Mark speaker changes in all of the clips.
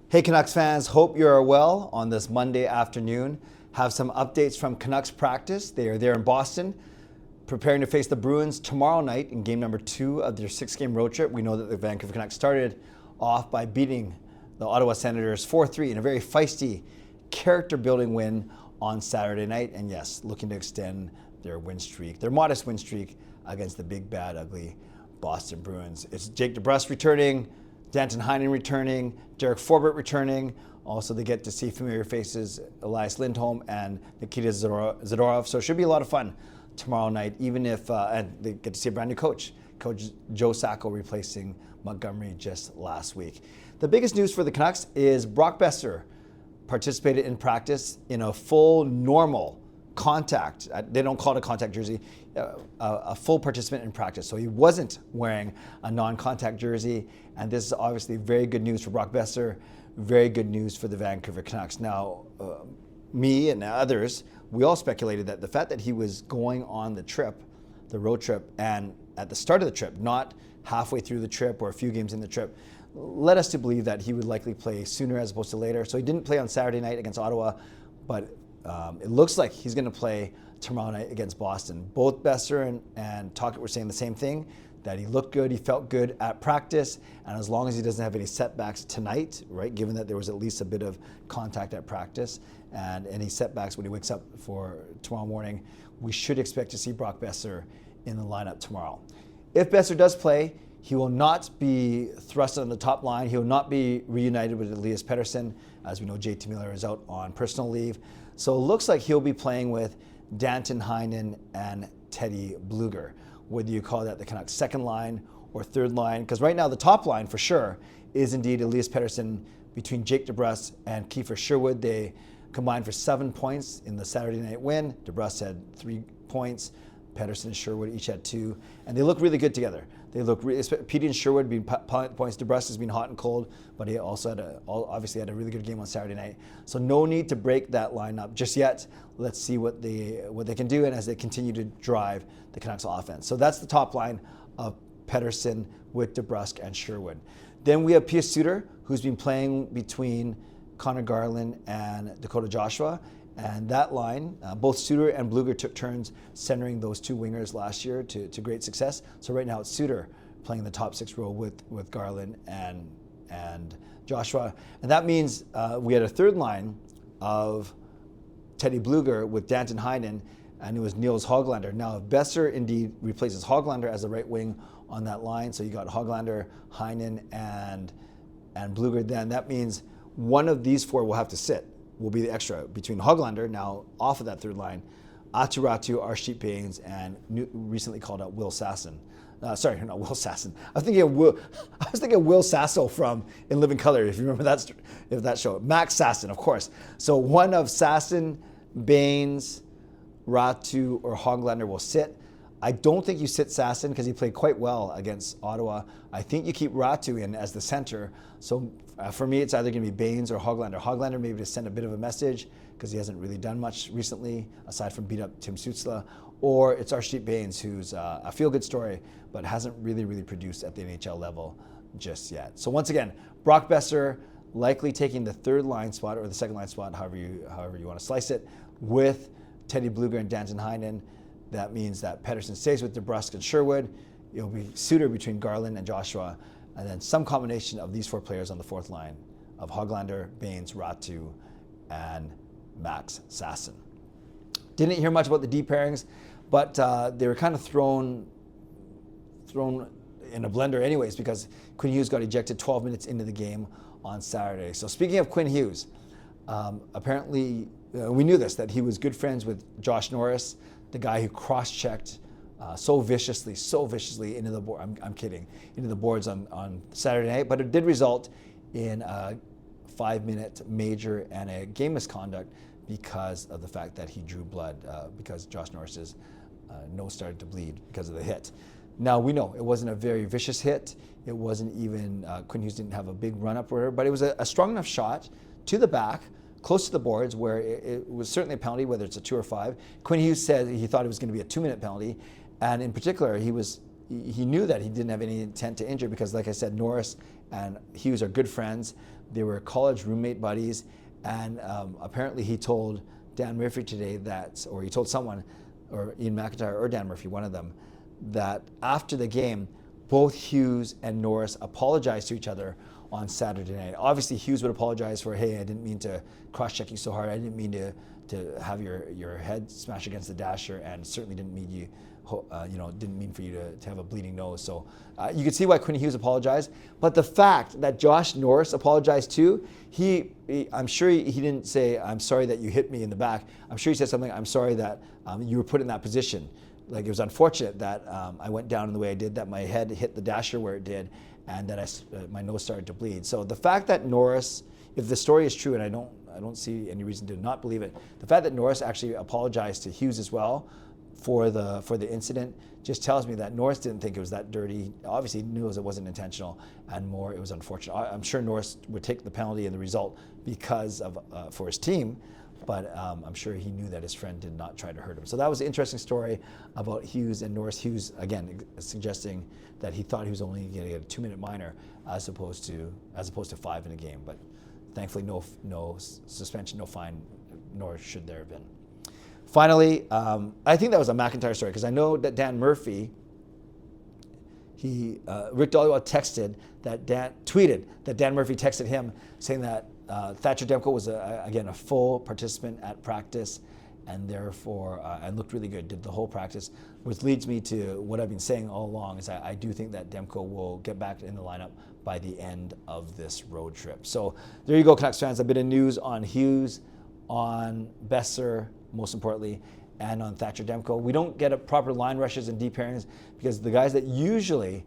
Speaker 1: Hey Canucks fans, hope you're well on this Monday afternoon. Have some updates from Canucks practice. They are there in Boston, preparing to face the Bruins tomorrow night in game number 2 of their 6-game road trip. We know that the Vancouver Canucks started off by beating the Ottawa Senators 4-3 in a very feisty, character-building win on Saturday night. And yes, looking to extend their win streak, their modest win streak against the big, bad, ugly Boston Bruins. It's Jake DeBrusk returning, Danton Heinen returning, Derek Forbort returning. Also, they get to see familiar faces, Elias Lindholm and Nikita Zadorov. So it should be a lot of fun tomorrow night, even if, and they get to see a brand new coach, Coach Joe Sacco replacing Montgomery just last week. The biggest news for the Canucks is Brock Boeser participated in practice in a full normal contact. They don't call it a contact jersey, a full participant in practice. So he wasn't wearing a non-contact jersey. And this is obviously very good news for Brock Boeser, very good news for the Vancouver Canucks. Now, me and others, we all speculated that the fact that he was going on the trip, the road trip, and at the start of the trip, not halfway through the trip or a few games in the trip, led us to believe that he would likely play sooner as opposed to later. So he didn't play on Saturday night against Ottawa, but it looks like he's going to play tomorrow night against Boston. Both Boeser and Tocchet were saying the same thing, that he looked good, he felt good at practice, and as long as he doesn't have any setbacks tonight, right, given that there was at least a bit of contact at practice and any setbacks when he wakes up for tomorrow morning, we should expect to see Brock Boeser in the lineup tomorrow. If Boeser does play, he will not be thrust on the top line. He will not be reunited with Elias Pettersson. As we know, JT Miller is out on personal leave. So it looks like he'll be playing with Danton Heinen and Teddy Blueger. Whether you call that the Canucks second line or third line, because right now the top line for sure is indeed Elias Pettersson between Jake DeBrusk and Kiefer Sherwood. They combined for 7 points in the Saturday night win. DeBrusk had 3 points. Pettersson and Sherwood each had 2, and they look really good together. They look really, Petey and Sherwood being points. DeBrusk has been hot and cold, but he also obviously had a really good game on Saturday night. So no need to break that lineup just yet. Let's see what they can do, and as they continue to drive the Canucks offense. So that's the top line of Pettersson with DeBrusk and Sherwood. Then we have Pius Suter, who's been playing between Connor Garland and Dakota Joshua. And that line, both Suter and Blueger took turns centering those two wingers last year to great success. So right now it's Suter playing the top 6 role with Garland and Joshua. And that means we had a third line of Teddy Blueger with Danton Heinen, and it was Niels Höglander. Now, if Boeser indeed replaces Höglander as the right wing on that line, so you got Höglander, Heinen, and Blueger, then that means one of these 4 will have to sit. Will be the extra between Höglander, now off of that third line, Aatu Räty, Arshdeep Bains, and recently called out Will Sasson. Sorry, not Will Sasson. I was thinking Will Sasso from In Living Color, if you remember that show. Max Sasson, of course. So one of Sasson, Bains, Räty, or Höglander will sit. I don't think you sit Sasson because he played quite well against Ottawa. I think you keep Räty in as the center. So for me, it's either going to be Bains or Höglander. Höglander maybe to send a bit of a message because he hasn't really done much recently aside from beat up Tim Stützle. Or it's Arshdeep Bains, who's a feel-good story but hasn't really produced at the NHL level just yet. So once again, Brock Boeser likely taking the third line spot or the second line spot, however you want to slice it, with Teddy Blueger and Danton Heinen. That means that Pettersson stays with DeBrusk and Sherwood. It'll be Suter between Garland and Joshua, and then some combination of these 4 players on the fourth line of Höglander, Bains, Räty, and Max Sasson. Didn't hear much about the D pairings, but they were kind of thrown in a blender anyways because Quinn Hughes got ejected 12 minutes into the game on Saturday. So speaking of Quinn Hughes, apparently we knew this, that he was good friends with Josh Norris, the guy who cross-checked so viciously into the board. I'm kidding, into the boards on Saturday night, but it did result in a 5-minute major and a game misconduct because of the fact that he drew blood because Josh Norris's nose started to bleed because of the hit. Now we know it wasn't a very vicious hit. It wasn't even Quinn Hughes didn't have a big run-up or whatever, but it was a strong enough shot to the back, close to the boards, where it was certainly a penalty, whether it's a 2 or 5. Quinn Hughes said he thought it was going to be a 2-minute penalty, and in particular, he knew that he didn't have any intent to injure because, like I said, Norris and Hughes are good friends. They were college roommate buddies, and apparently he told Dan Murphy today that, or he told someone, or Ian McIntyre or Dan Murphy, one of them, that after the game, both Hughes and Norris apologized to each other on Saturday night. Obviously, Hughes would apologize for, hey, I didn't mean to cross-check you so hard. I didn't mean to have your head smash against the dasher, and certainly didn't mean you, didn't mean for you to have a bleeding nose. So you could see why Quinn Hughes apologized. But the fact that Josh Norris apologized too, I'm sure he didn't say, I'm sorry that you hit me in the back. I'm sure he said something, I'm sorry that you were put in that position. Like, it was unfortunate that I went down in the way I did, that my head hit the dasher where it did, and that my nose started to bleed. So the fact that Norris, if the story is true, and I don't see any reason to not believe it, the fact that Norris actually apologized to Hughes as well for the incident just tells me that Norris didn't think it was that dirty. Obviously, he knew it wasn't intentional, and more, it was unfortunate. I'm sure Norris would take the penalty and the result because of for his team, but I'm sure he knew that his friend did not try to hurt him. So that was an interesting story about Hughes and Norris. Hughes, again, suggesting that he thought he was only going to get a 2-minute minor as opposed to 5 in a game. But thankfully, no suspension, no fine, nor should there have been. Finally, I think that was a McIntyre story, because I know that Dan Murphy, Rick Dollywell tweeted that Dan Murphy texted him saying that Thatcher Demko was, again, a full participant at practice, and therefore, and looked really good, did the whole practice, which leads me to what I've been saying all along, is I do think that Demko will get back in the lineup by the end of this road trip. So there you go, Canucks fans. A bit of news on Hughes, on Boeser, most importantly, and on Thatcher Demko. We don't get a proper line rushes and deep pairings because the guys that usually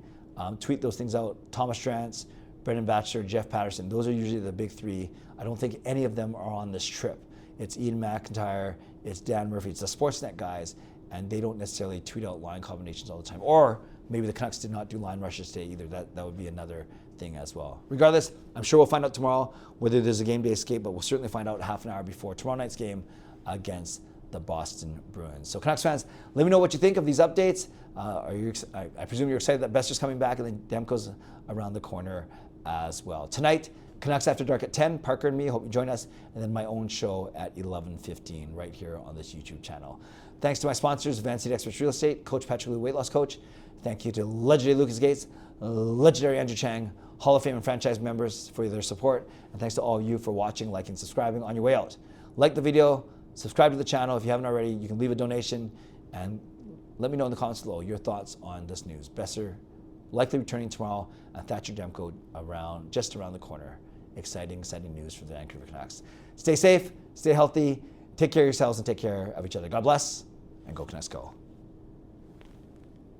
Speaker 1: tweet those things out, Thomas Strantz, Brendan Batchelor, Jeff Patterson, those are usually the big three. I don't think any of them are on this trip. It's Ian McIntyre, it's Dan Murphy, it's the Sportsnet guys, and they don't necessarily tweet out line combinations all the time. Or maybe the Canucks did not do line rushes today either. That would be another thing as well. Regardless, I'm sure we'll find out tomorrow whether there's a game day escape, but we'll certainly find out half an hour before tomorrow night's game against the Boston Bruins. So Canucks fans, let me know what you think of these updates. I presume you're excited that Boeser's coming back and then Demko's around the corner as well. Tonight, Canucks After Dark at 10, Parker and me, hope you join us, and then my own show at 11:15 right here on this YouTube channel. Thanks to my sponsors, Van City Experts Real Estate, Coach Patrick Weight Loss Coach. Thank you to legendary Lucas Gates, legendary Andrew Chang, Hall of Fame and franchise members for their support, and thanks to all of you for watching, liking, subscribing on your way out. Like the video, subscribe to the channel if you haven't already. You can leave a donation, and let me know in the comments below your thoughts on this news. Boeser likely returning tomorrow, and Thatcher Demko just around the corner. Exciting news for the Vancouver Canucks. Stay safe, stay healthy, take care of yourselves, and take care of each other. God bless, and go Canucks go.